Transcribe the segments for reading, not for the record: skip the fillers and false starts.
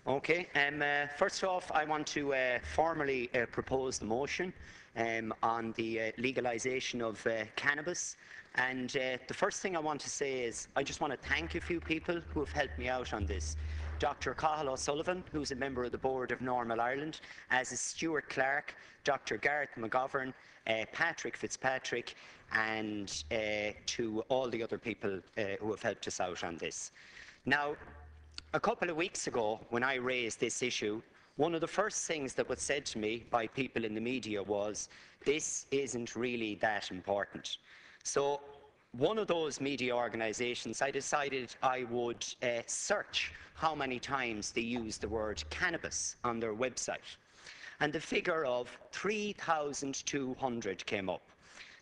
Okay. First off, I want to formally propose the motion on the legalisation of cannabis. And the first thing I want to say is I just want to thank a few people who have helped me out on this. Dr. Cathal O'Sullivan, who's a member of the board of Normal Ireland, as is Stuart Clark, Dr. Gareth McGovern, Patrick Fitzpatrick, and to all the other people who have helped us out on this. Now, a couple of weeks ago, when I raised this issue, one of the first things that was said to me by people in the media was, this isn't really that important. So one of those media organisations, I decided I would search how many times they use the word cannabis on their website. And the figure of 3,200 came up.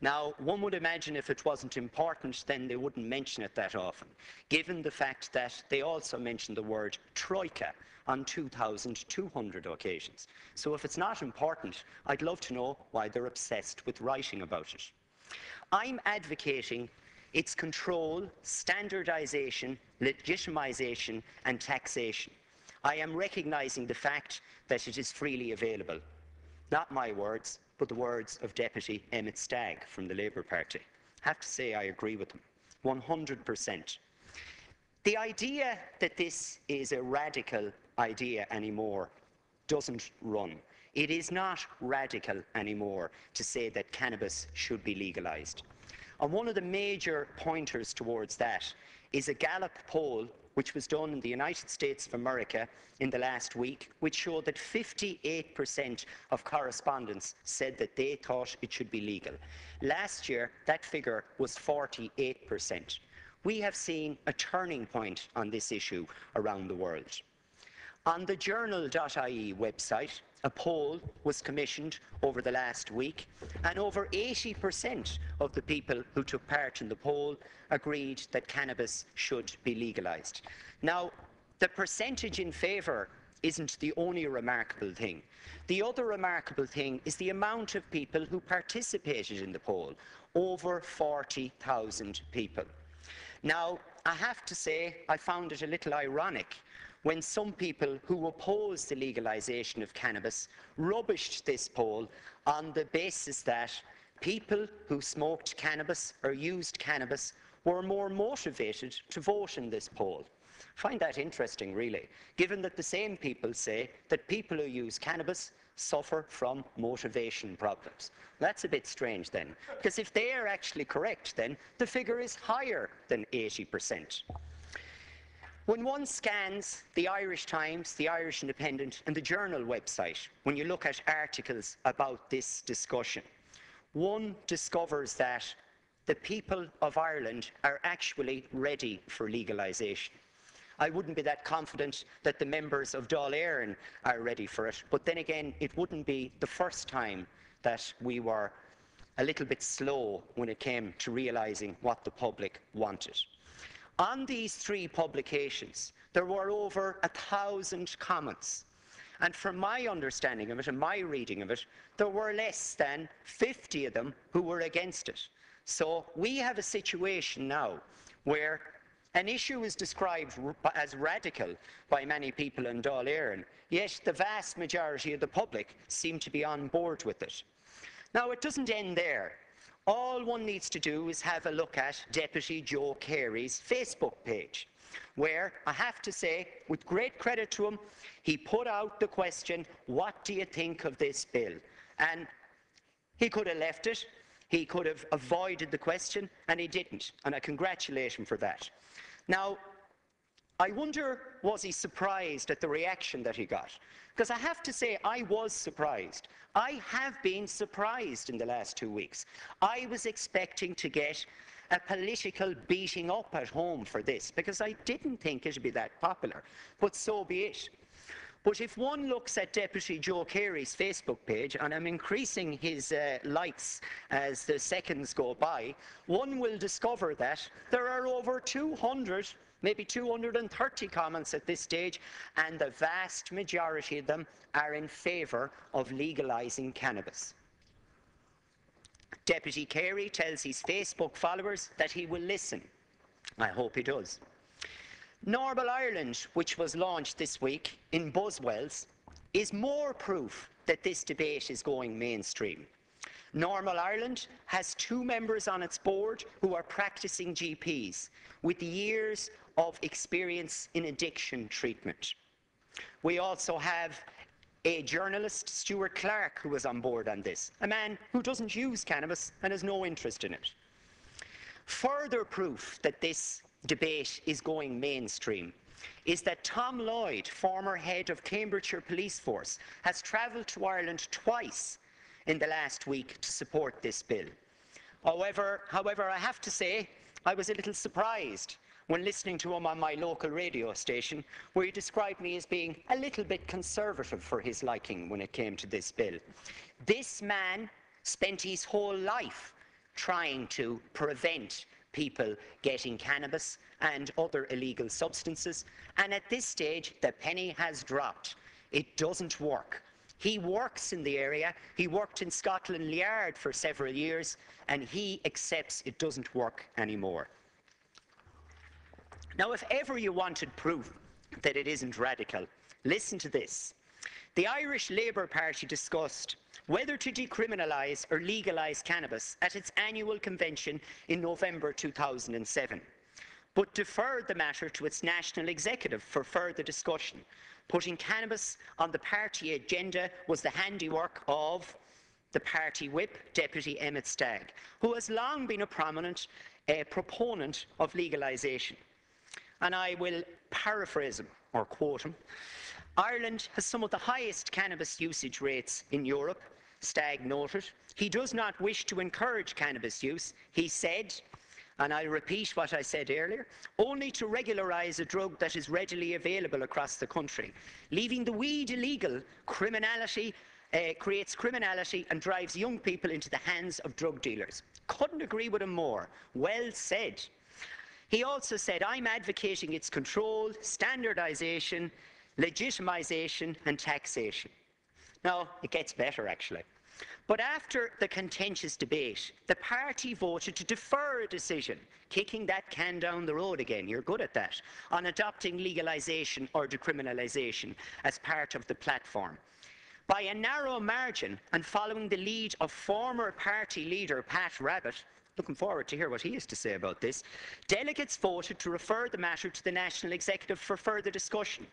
Now, one would imagine if it wasn't important, then they wouldn't mention it that often, given the fact that they also mentioned the word troika on 2,200 occasions. So if it's not important, I'd love to know why they're obsessed with writing about it. I'm advocating its control, standardisation, legitimisation and taxation. I am recognising the fact that it is freely available. Not my words, but the words of Deputy Emmett Stagg from the Labour Party. I have to say I agree with them, 100%. The idea that this is a radical idea anymore doesn't run. It is not radical anymore to say that cannabis should be legalised. And one of the major pointers towards that is a Gallup poll which was done in the United States of America in the last week, which showed that 58% of correspondents said that they thought it should be legal. Last year, that figure was 48%. We have seen a turning point on this issue around the world. On the journal.ie website, a poll was commissioned over the last week, and over 80% of the people who took part in the poll agreed that cannabis should be legalised. Now, the percentage in favour isn't the only remarkable thing. The other remarkable thing is the amount of people who participated in the poll, over 40,000 people. Now, I have to say I found it a little ironic when some people who oppose the legalisation of cannabis rubbished this poll on the basis that people who smoked cannabis or used cannabis were more motivated to vote in this poll. I find that interesting, really, given that the same people say that people who use cannabis suffer from motivation problems. That's a bit strange then, because if they are actually correct, then the figure is higher than 80%. When one scans the Irish Times, the Irish Independent and the Journal website, when you look at articles about this discussion, one discovers that the people of Ireland are actually ready for legalisation. I wouldn't be that confident that the members of Dail are ready for it, but then again, it wouldn't be the first time that we were a little bit slow when it came to realising what the public wanted. On these three publications, there were over 1,000 comments. And from my understanding of it and my reading of it, there were less than 50 of them who were against it. So we have a situation now where an issue is described as radical by many people in Dail, yet the vast majority of the public seem to be on board with it. Now, it doesn't end there. All one needs to do is have a look at Deputy Joe Carey's Facebook page, where I have to say, with great credit to him, he put out the question, what do you think of this bill? And he could have left it, he could have avoided the question, and he didn't, and I congratulate him for that. Now, I wonder, was he surprised at the reaction that he got? Because I have to say, I was surprised. I have been surprised in the last 2 weeks. I was expecting to get a political beating up at home for this, because I didn't think it would be that popular, but so be it. But if one looks at Deputy Joe Carey's Facebook page, and I'm increasing his likes as the seconds go by, one will discover that there are over 200, maybe 230 comments at this stage, and the vast majority of them are in favour of legalising cannabis. Deputy Carey tells his Facebook followers that he will listen. I hope he does. Normal Ireland, which was launched this week in Buzzwells, is more proof that this debate is going mainstream. Normal Ireland has 2 members on its board who are practicing GPs with years of experience in addiction treatment. We also have a journalist, Stuart Clark, who was on board on this, a man who doesn't use cannabis and has no interest in it. Further proof that this debate is going mainstream is that Tom Lloyd, former head of Cambridgeshire Police Force, has travelled to Ireland twice in the last week to support this bill. However, I have to say, I was a little surprised when listening to him on my local radio station, where he described me as being a little bit conservative for his liking when it came to this bill. This man spent his whole life trying to prevent people getting cannabis and other illegal substances, and at this stage the penny has dropped. It doesn't work. He works in the area, he worked in Scotland Yard for several years, and he accepts it doesn't work anymore. Now, if ever you wanted proof that it isn't radical, listen to this. The Irish Labour Party discussed whether to decriminalise or legalise cannabis at its annual convention in November 2007, but deferred the matter to its national executive for further discussion. Putting cannabis on the party agenda was the handiwork of the party whip, Deputy Emmett Stagg, who has long been a prominent proponent of legalisation. And I will paraphrase him, or quote him. Ireland has some of the highest cannabis usage rates in Europe, Stagg noted. He does not wish to encourage cannabis use, he said, and I repeat what I said earlier, only to regularise a drug that is readily available across the country. Leaving the weed illegal creates criminality and drives young people into the hands of drug dealers. Couldn't agree with him more. Well said. He also said, I'm advocating its control, standardisation, legitimisation and taxation. Now, it gets better actually. But after the contentious debate, the party voted to defer a decision, kicking that can down the road again, you're good at that, on adopting legalisation or decriminalisation as part of the platform. By a narrow margin, and following the lead of former party leader Pat Rabbitte, looking forward to hear what he has to say about this, delegates voted to refer the matter to the National Executive for further discussion.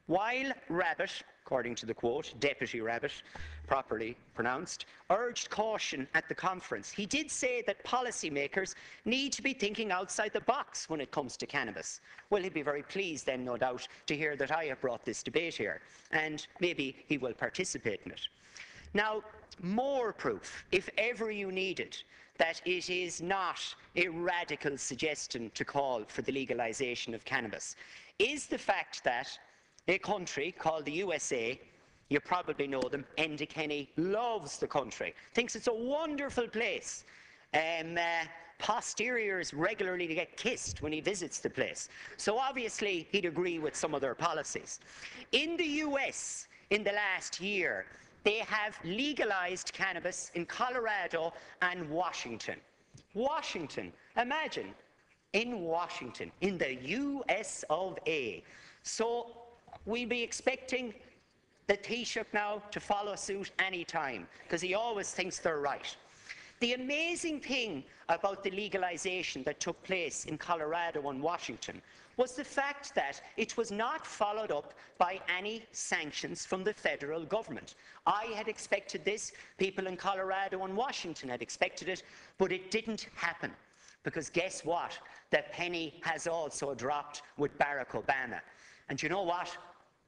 While Rabbitte, according to the quote, Deputy Rabbitte, properly pronounced, urged caution at the conference, he did say that policymakers need to be thinking outside the box when it comes to cannabis. Well, he'd be very pleased then, no doubt, to hear that I have brought this debate here, and maybe he will participate in it. Now, more proof, if ever you need it, that it is not a radical suggestion to call for the legalisation of cannabis, is the fact that a country called the USA, you probably know them, Enda Kenny loves the country, thinks it's a wonderful place. Posteriors regularly get kissed when he visits the place. So obviously he'd agree with some of their policies. In the US, in the last year, they have legalised cannabis in Colorado and Washington. Washington, imagine, in Washington, in the US of A. So we'll be expecting the Taoiseach now to follow suit any time, because he always thinks they're right. The amazing thing about the legalisation that took place in Colorado and Washington was the fact that it was not followed up by any sanctions from the federal government. I had expected this, people in Colorado and Washington had expected it, but it didn't happen. Because guess what? The penny has also dropped with Barack Obama. And you know what?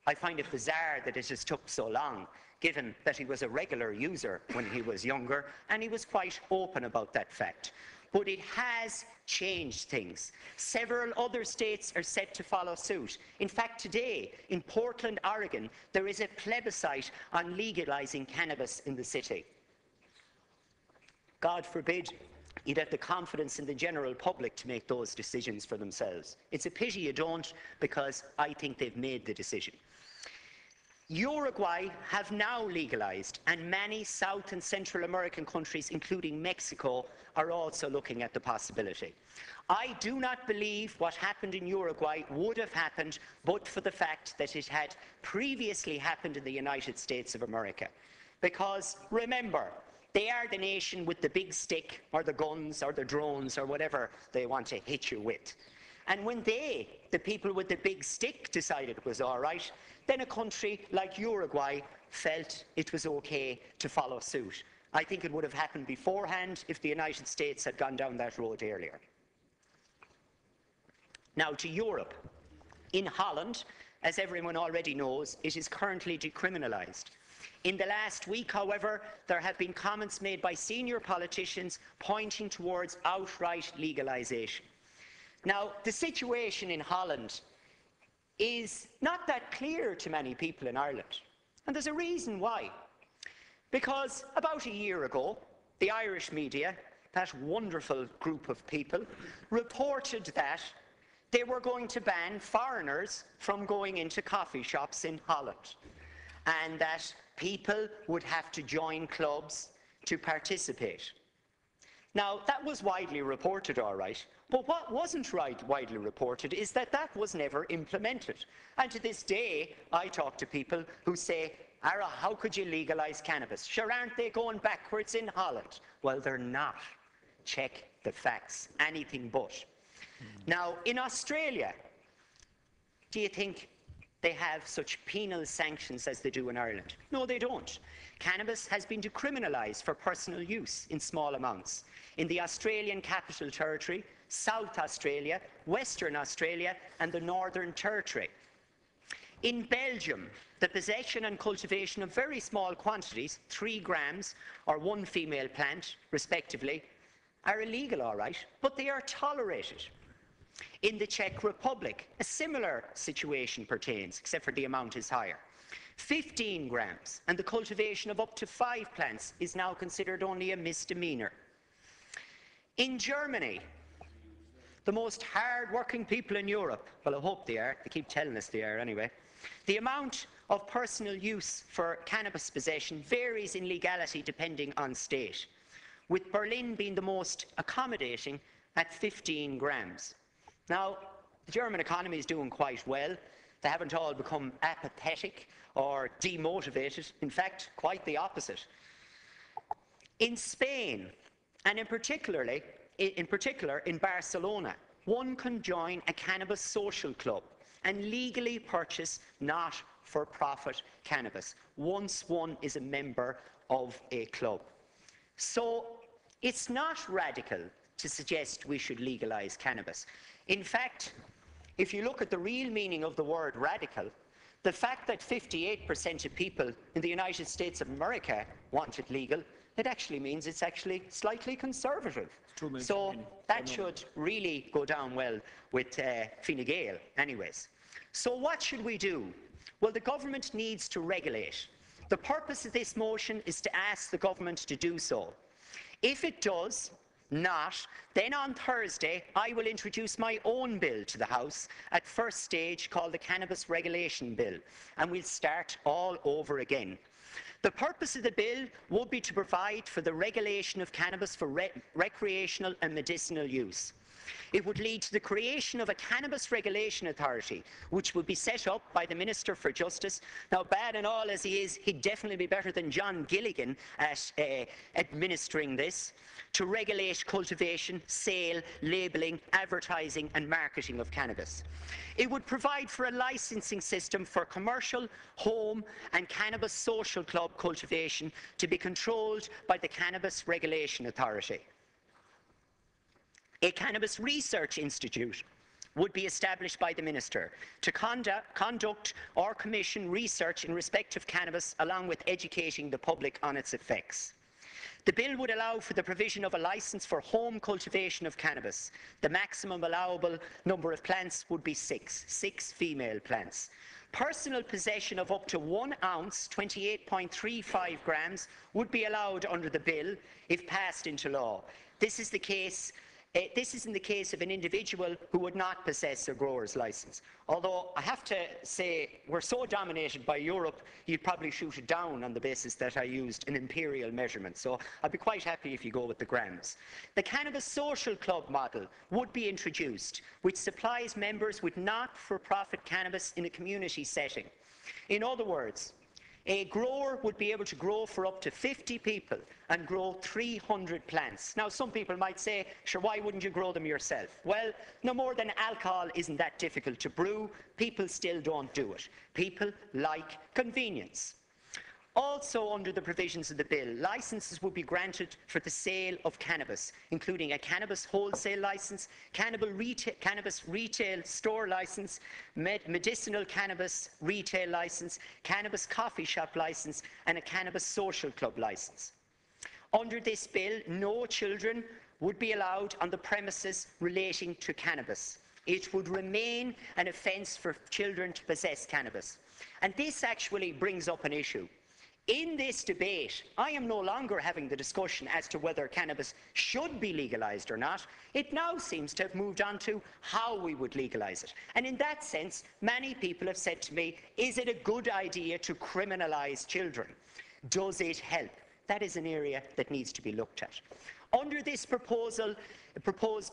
I find it bizarre that it just took so long, given that he was a regular user when he was younger, and he was quite open about that fact. But it has changed things. Several other states are set to follow suit. In fact, today, in Portland, Oregon, there is a plebiscite on legalising cannabis in the city. God forbid you'd have the confidence in the general public to make those decisions for themselves. It's a pity you don't, because I think they've made the decision. Uruguay have now legalised, and many South and Central American countries, including Mexico, are also looking at the possibility. I do not believe what happened in Uruguay would have happened but for the fact that it had previously happened in the United States of America. Because remember, they are the nation with the big stick, or the guns, or the drones, or whatever they want to hit you with. And when they, the people with the big stick, decided it was all right, then a country like Uruguay felt it was okay to follow suit. I think it would have happened beforehand if the United States had gone down that road earlier. Now to Europe. In Holland, as everyone already knows, it is currently decriminalised. In the last week, however, there have been comments made by senior politicians pointing towards outright legalisation. Now, the situation in Holland is not that clear to many people in Ireland, and there's a reason why. Because about a year ago, the Irish media, that wonderful group of people, reported that they were going to ban foreigners from going into coffee shops in Holland, and that people would have to join clubs to participate. Now, that was widely reported, all right, but what wasn't widely reported is that that was never implemented. And to this day, I talk to people who say, Ara, how could you legalise cannabis? Sure, aren't they going backwards in Holland? Well, they're not. Check the facts, anything but. Now, in Australia, do you think they have such penal sanctions as they do in Ireland? No, they don't. Cannabis has been decriminalised for personal use in small amounts in the Australian Capital Territory, South Australia, Western Australia, and the Northern Territory. In Belgium, the possession and cultivation of very small quantities, 3 grams or 1 female plant, respectively, are illegal, all right, but they are tolerated. In the Czech Republic, a similar situation pertains, except for the amount is higher. 15 grams, and the cultivation of up to 5 plants is now considered only a misdemeanour. In Germany, the most hard-working people in Europe, well, I hope they are, they keep telling us they are anyway, the amount of personal use for cannabis possession varies in legality depending on state, with Berlin being the most accommodating at 15 grams. Now, the German economy is doing quite well. They haven't all become apathetic or demotivated. In fact, quite the opposite. In Spain, and in particular in Barcelona, one can join a cannabis social club and legally purchase not-for-profit cannabis once one is a member of a club. So it's not radical to suggest we should legalise cannabis. In fact, if you look at the real meaning of the word radical, the fact that 58% of people in the United States of America want it legal, it actually means it's actually slightly conservative. So that should really go down well with Fine Gael anyways. So what should we do? Well, the government needs to regulate. The purpose of this motion is to ask the government to do so. If it does not, then on Thursday I will introduce my own bill to the House at first stage called the Cannabis Regulation Bill, and we'll start all over again. The purpose of the bill would be to provide for the regulation of cannabis for recreational and medicinal use. It would lead to the creation of a Cannabis Regulation Authority, which would be set up by the Minister for Justice. Now, bad and all as he is, he'd definitely be better than John Gilligan at administering this, to regulate cultivation, sale, labelling, advertising and marketing of cannabis. It would provide for a licensing system for commercial, home and cannabis social club cultivation to be controlled by the Cannabis Regulation Authority. A Cannabis Research Institute would be established by the Minister to conduct or commission research in respect of cannabis, along with educating the public on its effects. The bill would allow for the provision of a licence for home cultivation of cannabis. The maximum allowable number of plants would be 6 female plants. Personal possession of up to 1 ounce, 28.35 grams, would be allowed under the bill if passed into law. This is the case This is in the case of an individual who would not possess a grower's licence. Although I have to say, we're so dominated by Europe, you'd probably shoot it down on the basis that I used an imperial measurement. So I'd be quite happy if you go with the grams. The Cannabis Social Club model would be introduced, which supplies members with not-for-profit cannabis in a community setting. In other words, a grower would be able to grow for up to 50 people and grow 300 plants. Now, some people might say, sure, why wouldn't you grow them yourself? Well, no more than alcohol isn't that difficult to brew. People still don't do it. People like convenience. Also, under the provisions of the bill, licences would be granted for the sale of cannabis, including a cannabis wholesale licence, cannabis retail store licence, medicinal cannabis retail licence, cannabis coffee shop licence, and a cannabis social club licence. Under this bill, no children would be allowed on the premises relating to cannabis. It would remain an offence for children to possess cannabis. And this actually brings up an issue. In this debate, I am no longer having the discussion as to whether cannabis should be legalised or not. It now seems to have moved on to how we would legalise it. And in that sense, many people have said to me, is it a good idea to criminalise children? Does it help? That is an area that needs to be looked at. Under this proposed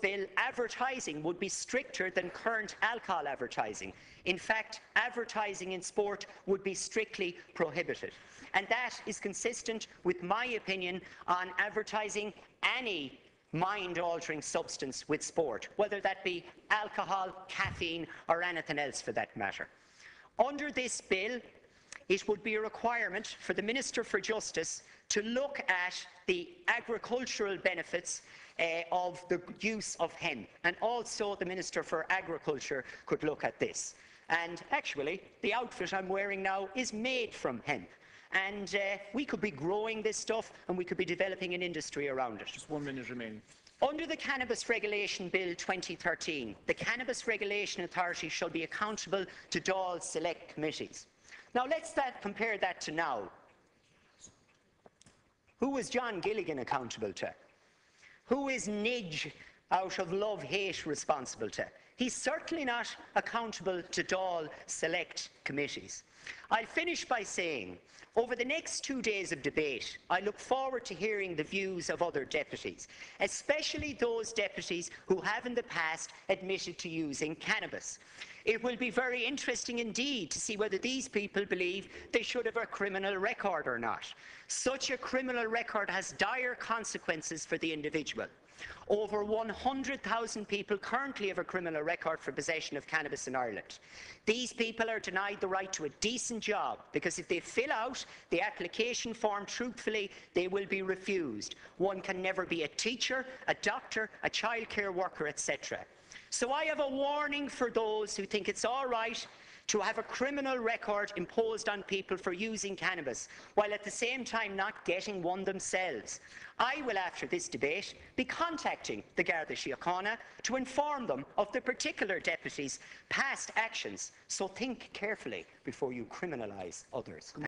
bill, advertising would be stricter than current alcohol advertising. In fact, advertising in sport would be strictly prohibited. And that is consistent with my opinion on advertising any mind-altering substance with sport, whether that be alcohol, caffeine, or anything else for that matter. Under this bill, it would be a requirement for the Minister for Justice to look at the agricultural benefits of the use of hemp, and also the Minister for Agriculture could look at this. And actually, the outfit I'm wearing now is made from hemp. And we could be growing this stuff, and we could be developing an industry around it. Just 1 minute remaining. Under the Cannabis Regulation Bill 2013, the Cannabis Regulation Authority shall be accountable to Dail select committees. Now let's compare that to now. Who is John Gilligan accountable to? Who is Nidge out of love-hate responsible to? He's certainly not accountable to Dail select committees. I'll finish by saying, over the next 2 days of debate, I look forward to hearing the views of other deputies, especially those deputies who have in the past admitted to using cannabis. It will be very interesting indeed to see whether these people believe they should have a criminal record or not. Such a criminal record has dire consequences for the individual. Over 100,000 people currently have a criminal record for possession of cannabis in Ireland. These people are denied the right to a decent job because if they fill out the application form truthfully, they will be refused. One can never be a teacher, a doctor, a childcare worker, etc. So I have a warning for those who think it's all right to have a criminal record imposed on people for using cannabis, while at the same time not getting one themselves. I will, after this debate, be contacting the Garda Síochána to inform them of the particular deputies' past actions, so think carefully before you criminalise others.